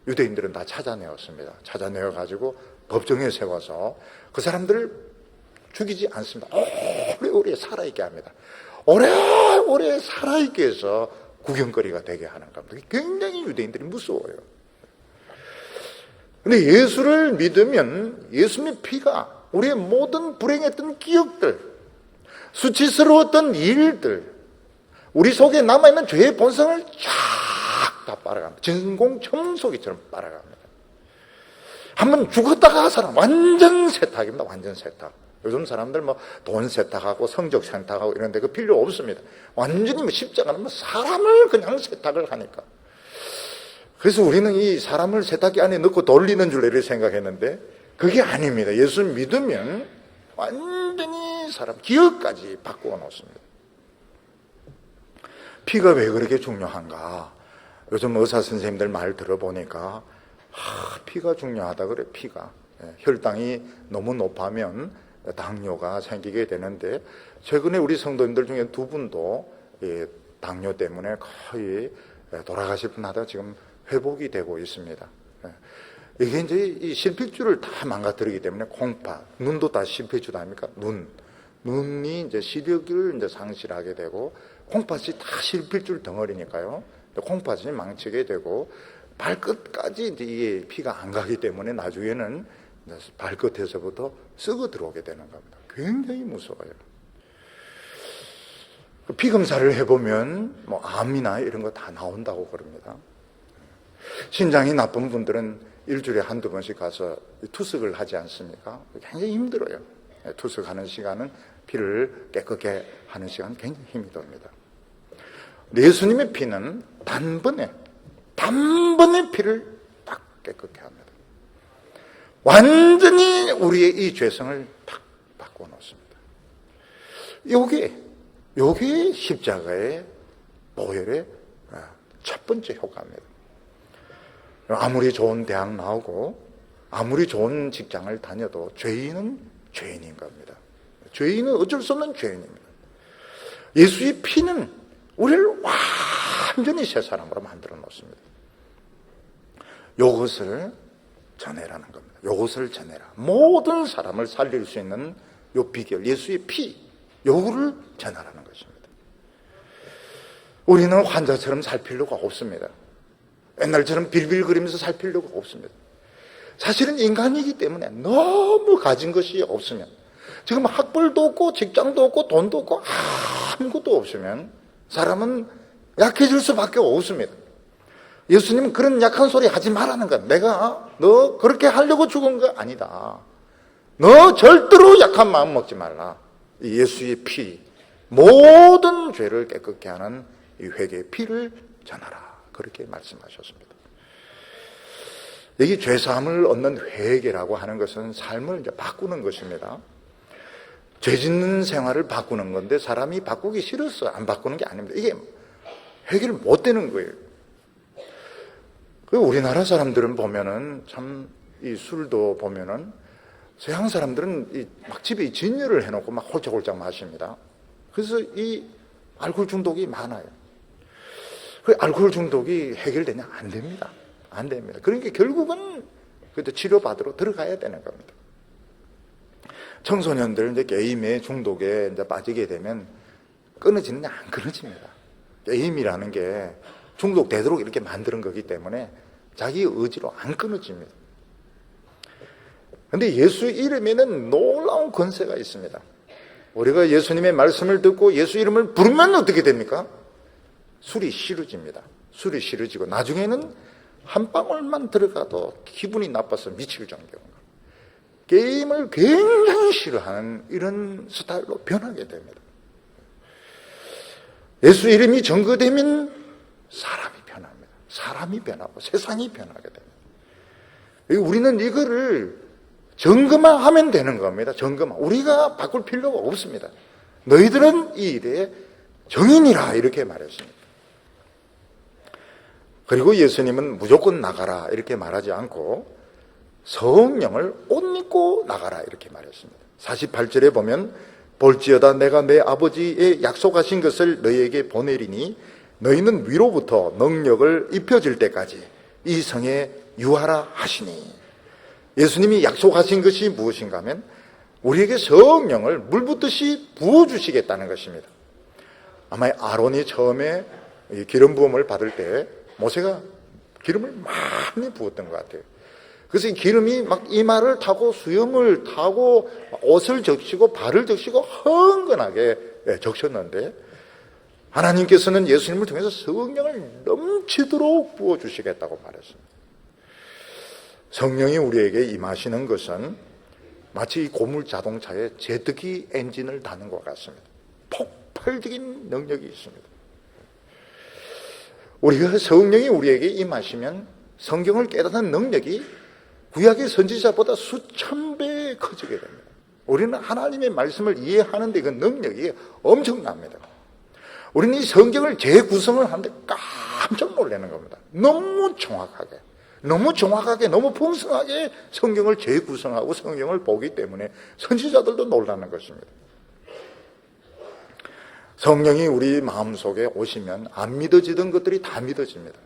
유대인들은 다 찾아내었습니다. 찾아내어가지고 법정에 세워서 그 사람들을 죽이지 않습니다. 오래오래 살아있게 합니다. 오래오래 살아있게 해서 구경거리가 되게 하는 겁니다. 굉장히 유대인들이 무서워요. 근데 예수를 믿으면 예수님의 피가 우리의 모든 불행했던 기억들, 수치스러웠던 일들, 우리 속에 남아있는 죄의 본성을 쫙 다 빨아갑니다. 진공 청소기처럼 빨아갑니다. 한번 죽었다가 사람 완전 세탁입니다. 완전 세탁. 요즘 사람들 돈 세탁하고 성적 세탁하고 이런데 그 필요 없습니다. 완전히 십자가는 사람을 그냥 세탁을 하니까. 그래서 우리는 이 사람을 세탁기 안에 넣고 돌리는 줄 이렇게 생각했는데 그게 아닙니다. 예수 믿으면 완전히 사람 기억까지 바꾸어 놓습니다. 피가 왜 그렇게 중요한가? 요즘 의사 선생님들 말 들어보니까 피가 중요하다 그래. 피가 혈당이 너무 높으면 당뇨가 생기게 되는데 최근에 우리 성도님들 중에 2분도 당뇨 때문에 거의 돌아가실 분 지금 회복이 되고 있습니다. 이게 이제 이 실핏줄을 다 망가뜨리기 때문에 콩팥, 눈도 다 실핏줄 아닙니까? 눈이 이제 시력을 이제 상실하게 되고 콩팥이 다 실핏줄 덩어리니까요. 콩팥이 망치게 되고 발끝까지 이제 이게 피가 안 가기 때문에 나중에는 발끝에서부터 썩어 들어오게 되는 겁니다. 굉장히 무서워요. 피 검사를 해보면 암이나 이런 거 다 나온다고 그럽니다. 신장이 나쁜 분들은 일주일에 한두 번씩 가서 투석을 하지 않습니까? 굉장히 힘들어요. 투석하는 시간은 피를 깨끗게 하는 시간 굉장히 힘이 듭니다. 예수님의 피는 단번에 피를 딱 깨끗게 합니다. 완전히 우리의 이 죄성을 딱 바꿔 놓습니다. 요게 십자가의 보혈의 첫 번째 효과입니다. 아무리 좋은 대학 나오고 아무리 좋은 직장을 다녀도 죄인은 죄인인 겁니다. 죄인은 어쩔 수 없는 죄인입니다. 예수의 피는 우리를 완전히 새 사람으로 만들어 놓습니다. 요것을 전해라는 겁니다. 요것을 전해라. 모든 사람을 살릴 수 있는 요 비결, 예수의 피, 요거를 전하라는 것입니다. 우리는 환자처럼 살 필요가 없습니다. 옛날처럼 빌빌거리면서 살 필요가 없습니다. 사실은 인간이기 때문에 너무 가진 것이 없으면, 지금 학벌도 없고 직장도 없고 돈도 없고 아무것도 없으면 사람은 약해질 수밖에 없습니다. 예수님은 그런 약한 소리 하지 말라는 거야. 내가 너 그렇게 하려고 죽은 거 아니다. 너 절대로 약한 마음 먹지 말라. 이 예수의 피, 모든 죄를 깨끗게 하는 이 회개의 피를 전하라. 그렇게 말씀하셨습니다. 여기 죄사함을 얻는 회개라고 하는 것은 삶을 이제 바꾸는 것입니다. 죄 짓는 생활을 바꾸는 건데 사람이 바꾸기 싫어서 안 바꾸는 게 아닙니다. 이게 해결 못 되는 거예요. 우리나라 사람들은 보면은 참 이 술도 보면은 서양 사람들은 막 집에 진열을 해놓고 막 홀짝홀짝 마십니다. 그래서 이 알코올 중독이 많아요. 그 알코올 중독이 해결되냐? 안 됩니다. 안 됩니다. 그러니까 결국은 그래도 치료받으러 들어가야 되는 겁니다. 청소년들 이제 게임에 중독에 이제 빠지게 되면 끊어지느냐? 안 끊어집니다. 게임이라는 게 중독되도록 이렇게 만드는 거기 때문에 자기 의지로 안 끊어집니다. 그런데 예수 이름에는 놀라운 권세가 있습니다. 우리가 예수님의 말씀을 듣고 예수 이름을 부르면 어떻게 됩니까? 술이 싫어집니다. 술이 싫어지고 나중에는 한 방울만 들어가도 기분이 나빠서 미칠 정도로 게임을 굉장히 싫어하는 이런 스타일로 변하게 됩니다. 예수 이름이 전거되면 사람이 변합니다. 사람이 변하고 세상이 변하게 됩니다. 우리는 이거를 점검하면 되는 겁니다. 점검. 우리가 바꿀 필요가 없습니다. 너희들은 이 일에 정인이라 이렇게 말했습니다. 그리고 예수님은 무조건 나가라 이렇게 말하지 않고 성령을 옷 입고 나가라 이렇게 말했습니다. 48절에 보면 볼지어다 내가 내 아버지의 약속하신 것을 너희에게 보내리니 너희는 위로부터 능력을 입혀질 때까지 이 성에 유하라 하시니, 예수님이 약속하신 것이 무엇인가 하면 우리에게 성령을 물 붓듯이 부어주시겠다는 것입니다. 아마 아론이 처음에 기름 부음을 받을 때 모세가 기름을 많이 부었던 것 같아요. 그래서 이 기름이 막 이마를 타고 수염을 타고 옷을 적시고 발을 적시고 흥건하게 적셨는데, 하나님께서는 예수님을 통해서 성령을 넘치도록 부어주시겠다고 말했습니다. 성령이 우리에게 임하시는 것은 마치 이 고물 자동차에 제트기 엔진을 다는 것 같습니다. 폭발적인 능력이 있습니다. 우리가 성령이 우리에게 임하시면 성경을 깨닫는 능력이 구약의 선지자보다 수천 배 커지게 됩니다. 우리는 하나님의 말씀을 이해하는 데 그 능력이 엄청납니다. 우리는 이 성경을 재구성을 하는데 깜짝 놀라는 겁니다. 너무 정확하게, 너무 풍성하게 성경을 재구성하고 성경을 보기 때문에 선지자들도 놀라는 것입니다. 성령이 우리 마음속에 오시면 안 믿어지던 것들이 다 믿어집니다.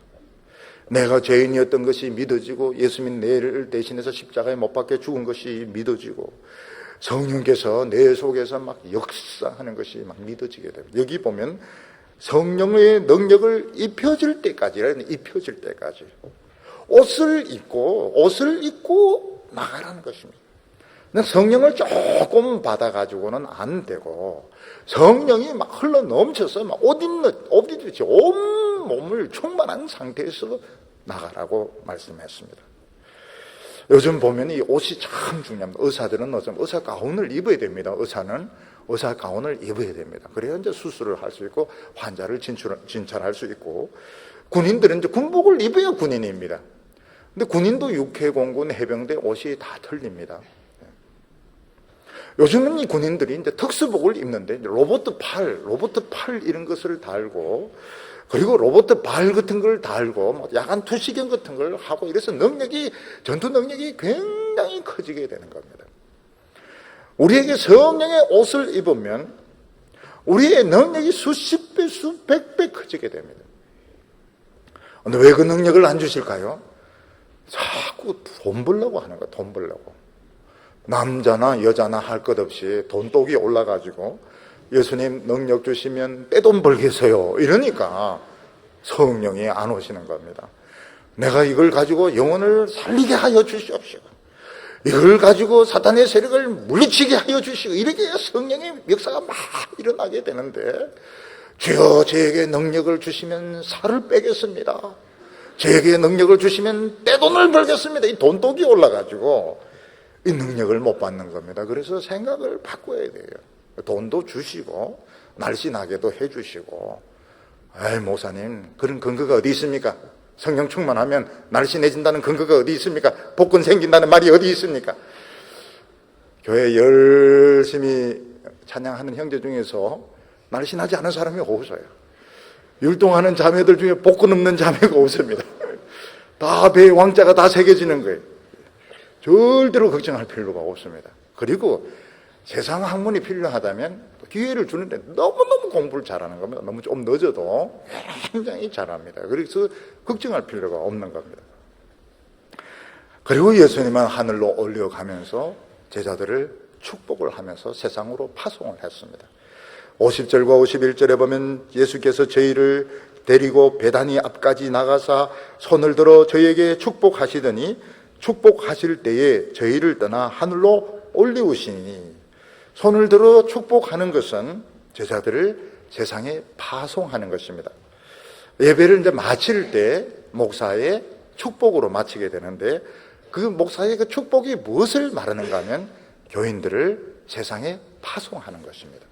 내가 죄인이었던 것이 믿어지고 예수님 내를 대신해서 십자가에 못 박혀 죽은 것이 믿어지고 성령께서 내 속에서 막 역사하는 것이 막 믿어지게 됩니다. 여기 보면 성령의 능력을 입혀질 때까지, 입혀질 때까지 옷을 입고 나가라는 것입니다. 성령을 조금 받아가지고는 안 되고 성령이 막 흘러 넘쳐서 막 옷 입듯이 온 몸을 충만한 상태에서 나가라고 말씀했습니다. 요즘 보면 이 옷이 참 중요합니다. 의사들은 의사 가운을 입어야 됩니다. 의사는 의사 가운을 입어야 됩니다. 그래야 이제 수술을 할 수 있고 환자를 진찰할 수 있고, 군인들은 이제 군복을 입어야 군인입니다. 근데 군인도 육해공군 해병대 옷이 다 틀립니다. 요즘은 이 군인들이 이제 특수복을 입는데 로봇 팔 이런 것을 달고, 그리고 로봇 발 같은 걸 달고 뭐 야간 투시경 같은 걸 하고 이래서 전투 능력이 굉장히 커지게 되는 겁니다. 우리에게 성령의 옷을 입으면 우리의 능력이 수십 배, 수백 배 커지게 됩니다. 근데 왜 그 능력을 안 주실까요? 자꾸 돈 벌려고 하는 거야, 돈 벌려고. 남자나 여자나 할 것 없이 돈독이 올라가지고 예수님 능력 주시면 떼돈 벌겠어요 이러니까 성령이 안 오시는 겁니다. 내가 이걸 가지고 영혼을 살리게 하여 주시옵시고, 이걸 가지고 사탄의 세력을 물리치게 하여 주시고, 이렇게 성령의 역사가 막 일어나게 되는데, 주여 저에게 능력을 주시면 살을 빼겠습니다, 저에게 능력을 주시면 떼돈을 벌겠습니다, 이 돈독이 올라가지고 이 능력을 못 받는 겁니다. 그래서 생각을 바꿔야 돼요. 돈도 주시고 날씬하게도 해주시고, 에이 목사님 그런 근거가 어디 있습니까? 성령 충만하면 날씬해진다는 근거가 어디 있습니까? 복권 생긴다는 말이 어디 있습니까? 교회 열심히 찬양하는 형제 중에서 날씬하지 않은 사람이 없어요. 율동하는 자매들 중에 복권 없는 자매가 없습니다. 다 배의 왕자가 다 새겨지는 거예요. 절대로 걱정할 필요가 없습니다. 그리고 세상 학문이 필요하다면 기회를 주는데 너무너무 공부를 잘하는 겁니다. 너무 좀 늦어도 굉장히 잘합니다. 그래서 걱정할 필요가 없는 겁니다. 그리고 예수님은 하늘로 올려가면서 제자들을 축복을 하면서 세상으로 파송을 했습니다. 50절과 51절에 보면 예수께서 저희를 데리고 베다니 앞까지 나가사 손을 들어 저희에게 축복하시더니 축복하실 때에 저희를 떠나 하늘로 올리우시니, 손을 들어 축복하는 것은 제자들을 세상에 파송하는 것입니다. 예배를 이제 마칠 때 목사의 축복으로 마치게 되는데, 그 목사의 그 축복이 무엇을 말하는가 하면 교인들을 세상에 파송하는 것입니다.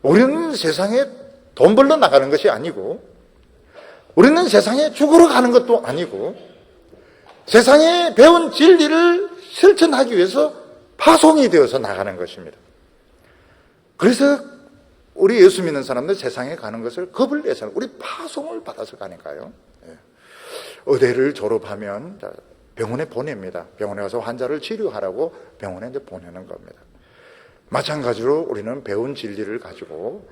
우리는 세상에 돈 벌러 나가는 것이 아니고, 우리는 세상에 죽으러 가는 것도 아니고, 세상에 배운 진리를 실천하기 위해서 파송이 되어서 나가는 것입니다. 그래서 우리 예수 믿는 사람들 세상에 가는 것을 겁을 내서 우리 파송을 받아서 가니까요. 의대를 졸업하면 병원에 보냅니다. 병원에 가서 환자를 치료하라고 병원에 이제 보내는 겁니다. 마찬가지로 우리는 배운 진리를 가지고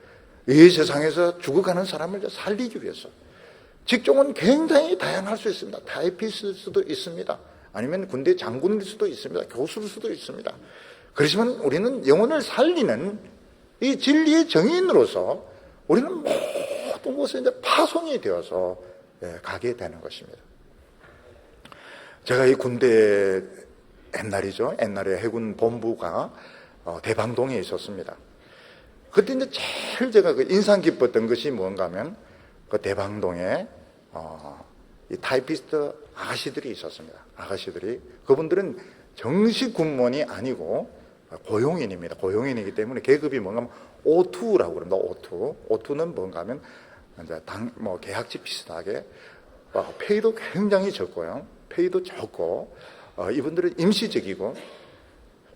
이 세상에서 죽어가는 사람을 살리기 위해서, 직종은 굉장히 다양할 수 있습니다. 타이피스트일 수도 있습니다. 아니면 군대 장군일 수도 있습니다. 교수일 수도 있습니다. 그렇지만 우리는 영혼을 살리는 이 진리의 정인으로서 우리는 모든 것에 이제 파송이 되어서 가게 되는 것입니다. 제가 이 군대 옛날에 해군 본부가 대방동에 있었습니다. 그때 이제 제일 제가 인상 깊었던 것이 뭔가 하면 그 대방동에 이 타이피스트 아가씨들이 있었습니다. 아가씨들이, 그분들은 정식 군무원이 아니고 고용인입니다. 고용인이기 때문에 계급이 뭔가 하면 O2라고 그럽니다. O2는 뭔가 하면 이제 계약직 비슷하게 페이도 굉장히 적고요. 페이도 적고, 이분들은 임시직이고,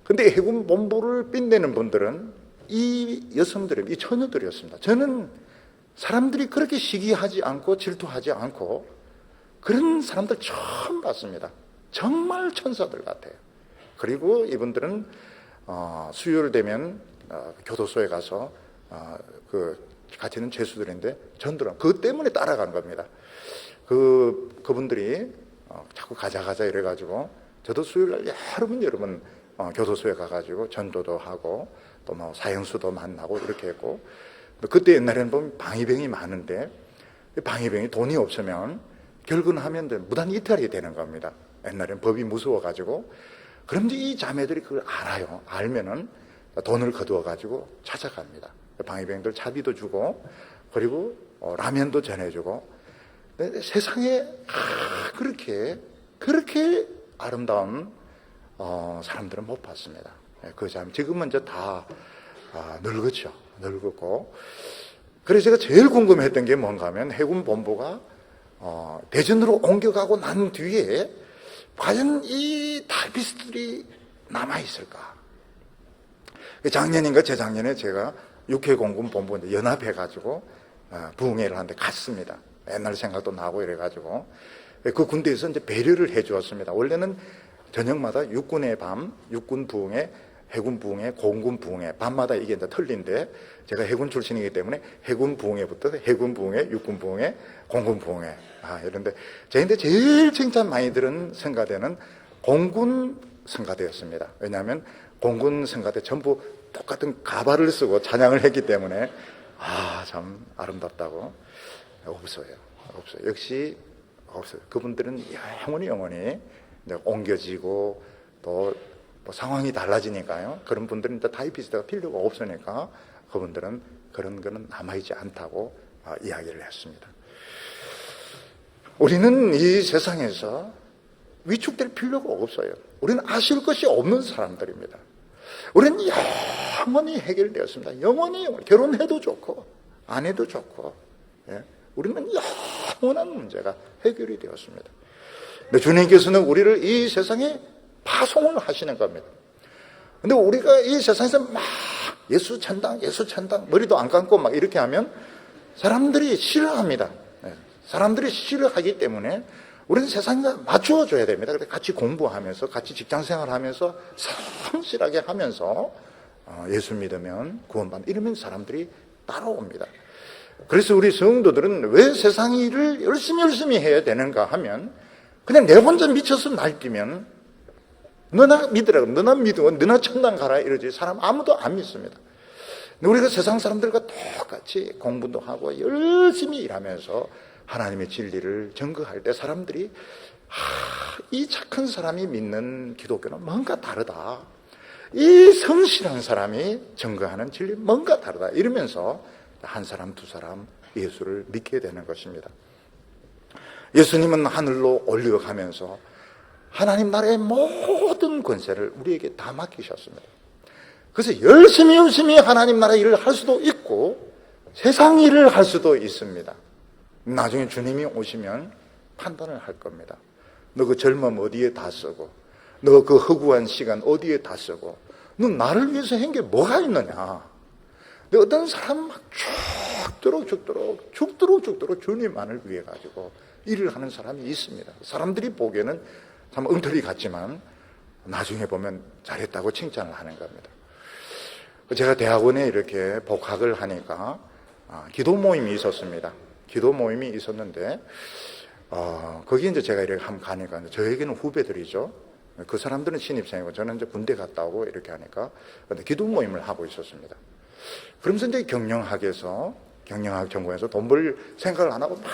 근데 해군 본부를 빛내는 분들은 이 여성들이, 이 처녀들이었습니다. 저는 사람들이 그렇게 시기하지 않고 질투하지 않고 그런 사람들 처음 봤습니다. 정말 천사들 같아요. 그리고 이분들은 수요일 되면 교도소에 가서 같이 있는 죄수들인데 전도를, 그것 때문에 따라간 겁니다. 그분들이 자꾸 가자 이래가지고 저도 수요일날 여러 번 교도소에 가가지고 전도도 하고 또 뭐 사형수도 만나고 이렇게 했고, 그때 옛날에는 보면 방위병이 많은데 방위병이 돈이 없으면 결근하면 무단 이탈이 되는 겁니다. 옛날에는 법이 무서워가지고. 그런데 이 자매들이 그걸 알아요. 알면은 돈을 거두어가지고 찾아갑니다. 방위병들 차비도 주고, 그리고 라면도 전해주고. 세상에 그렇게 아름다운 사람들은 못 봤습니다. 그 자매 지금은 이제 다 늙었죠. 늙었고. 그래서 제가 제일 궁금했던 게 뭔가 하면 해군 본부가 대전으로 옮겨가고 난 뒤에 과연 이 타이피스트들이 남아있을까? 작년인가 재작년에 제가 육해공군 본부 연합해가지고 부흥회를 하는데 갔습니다. 옛날 생각도 나고 이래가지고 그 군대에서 이제 배려를 해 주었습니다. 원래는 저녁마다 육군의 밤, 육군 부흥회, 해군 부흥회, 공군 부흥회, 밤마다 이게 이제 틀린데 제가 해군 출신이기 때문에 해군 부흥회부터 해군 부흥회, 육군 부흥회, 공군 부흥회 이런데 저한테 제일 칭찬 많이 들은 성가대는 공군 성가대였습니다. 왜냐하면 공군 성가대 전부 똑같은 가발을 쓰고 찬양을 했기 때문에 참 아름답다고. 없어요. 역시 없어요. 그분들은 영원히 이제 옮겨지고 또 상황이 달라지니까요. 그런 분들은 타이피스트가 필요가 없으니까 그분들은 그런 거는 남아있지 않다고 이야기를 했습니다. 우리는 이 세상에서 위축될 필요가 없어요. 우리는 아쉬울 것이 없는 사람들입니다. 우리는 영원히 해결되었습니다. 영원히 결혼해도 좋고 안 해도 좋고 우리는 영원한 문제가 해결이 되었습니다. 근데 주님께서는 우리를 이 세상에 파송을 하시는 겁니다. 근데 우리가 이 세상에서 막 예수 찬당 머리도 안 감고 막 이렇게 하면 사람들이 싫어합니다. 사람들이 싫어하기 때문에 우리는 세상과 맞추어 줘야 됩니다. 그래서 같이 공부하면서 같이 직장 생활하면서 성실하게 하면서 예수 믿으면 구원받는 이러면 사람들이 따라옵니다. 그래서 우리 성도들은 왜 세상 일을 열심히 해야 되는가 하면 그냥 내 혼자 미쳐서 날뛰면 너나 믿으라고 너나 믿으면 너나 천당 가라 이러지 사람 아무도 안 믿습니다. 근데 우리가 세상 사람들과 똑같이 공부도 하고 열심히 일하면서 하나님의 진리를 증거할 때 사람들이 이 착한 사람이 믿는 기독교는 뭔가 다르다. 이 성실한 사람이 증거하는 진리 뭔가 다르다. 이러면서 한 사람 두 사람 예수를 믿게 되는 것입니다. 예수님은 하늘로 올려가면서 하나님 나라의 모든 권세를 우리에게 다 맡기셨습니다. 그래서 열심히 하나님 나라 일을 할 수도 있고 세상 일을 할 수도 있습니다. 나중에 주님이 오시면 판단을 할 겁니다. 너 그 젊음 어디에 다 쓰고 너 그 허구한 시간 어디에 다 쓰고 너 나를 위해서 한 게 뭐가 있느냐. 근데 어떤 사람은 막 죽도록 주님만을 위해 가지고 일을 하는 사람이 있습니다. 사람들이 보기에는 참 엉터리 같지만 나중에 보면 잘했다고 칭찬을 하는 겁니다. 제가 대학원에 이렇게 복학을 하니까 기도 모임이 있었습니다. 기도 모임이 있었는데 거기 이제 제가 이렇게 한번 가니까 저에게는 후배들이죠. 그 사람들은 신입생이고 저는 이제 군대 갔다 오고 이렇게 하니까 기도 모임을 하고 있었습니다. 그러면서 이제 경영학에서 경영학 전공에서 돈 벌 생각을 안 하고 막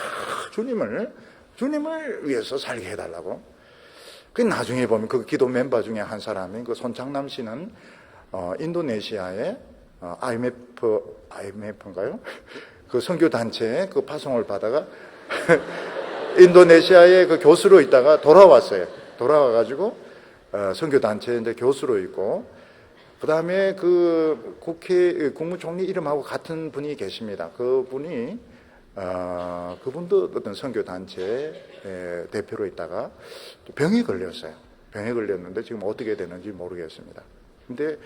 주님을 위해서 살게 해달라고. 그 나중에 보면 그 기도 멤버 중에 한 사람인 그 손창남 씨는 인도네시아의 IMF인가요? 그 선교 단체에 그 파송을 받아가 인도네시아의 그 교수로 있다가 돌아왔어요. 돌아와가지고 선교 단체에 이제 교수로 있고, 그 다음에 그 국무총리 이름하고 같은 분이 계십니다. 그분이 그분도 어떤 선교 단체 대표로 있다가 병에 걸렸어요. 병에 걸렸는데 지금 어떻게 되는지 모르겠습니다. 근데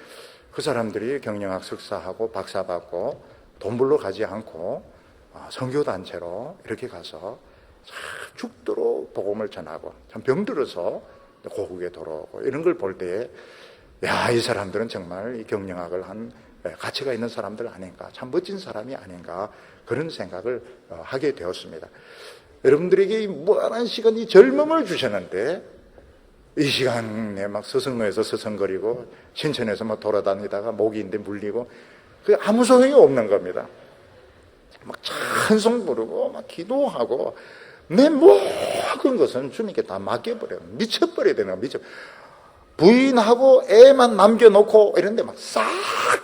그 사람들이 경영학 석사하고 박사 받고 돈 벌러 가지 않고 선교단체로 이렇게 가서 죽도록 복음을 전하고 참 병들어서 고국에 돌아오고 이런 걸 볼 때에 이 사람들은 정말 이 경영학을 한 가치가 있는 사람들 아닌가, 참 멋진 사람이 아닌가 그런 생각을 하게 되었습니다. 여러분들에게 무한한 시간 이 젊음을 주셨는데 이 시간에 막 서성로에서 서성거리고 신천에서 막 돌아다니다가 목이 물리고 그 아무 소용이 없는 겁니다. 막 찬송 부르고 막 기도하고 내 모든 것은 주님께 다 맡겨버려요. 미쳐버려야 되는 거야. 부인하고 애만 남겨놓고 이런데 막 싹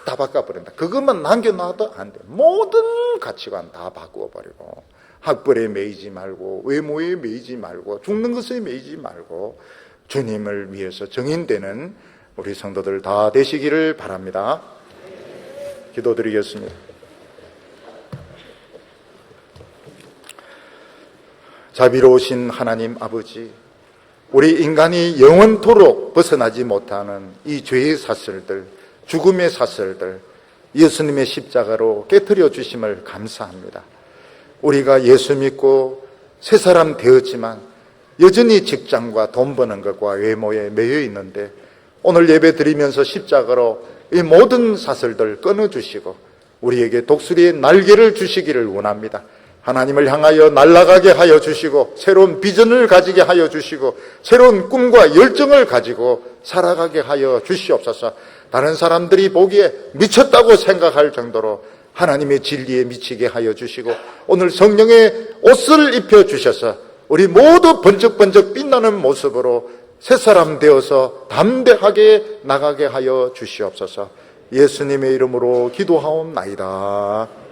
다 바꿔버린다. 그것만 남겨놔도 안 돼. 모든 가치관 다 바꾸어버리고 학벌에 매이지 말고 외모에 매이지 말고 죽는 것에 매이지 말고 주님을 위해서 정인되는 우리 성도들 다 되시기를 바랍니다. 기도드리겠습니다. 자비로우신 하나님 아버지, 우리 인간이 영원토록 벗어나지 못하는 이 죄의 사슬들 죽음의 사슬들 예수님의 십자가로 깨트려 주심을 감사합니다. 우리가 예수 믿고 새 사람 되었지만 여전히 직장과 돈 버는 것과 외모에 매여 있는데 오늘 예배 드리면서 십자가로 이 모든 사슬들 끊어주시고 우리에게 독수리의 날개를 주시기를 원합니다. 하나님을 향하여 날아가게 하여 주시고 새로운 비전을 가지게 하여 주시고 새로운 꿈과 열정을 가지고 살아가게 하여 주시옵소서. 다른 사람들이 보기에 미쳤다고 생각할 정도로 하나님의 진리에 미치게 하여 주시고 오늘 성령의 옷을 입혀 주셔서 우리 모두 번쩍번쩍 빛나는 모습으로 새사람 되어서 담대하게 나가게 하여 주시옵소서. 예수님의 이름으로 기도하옵나이다.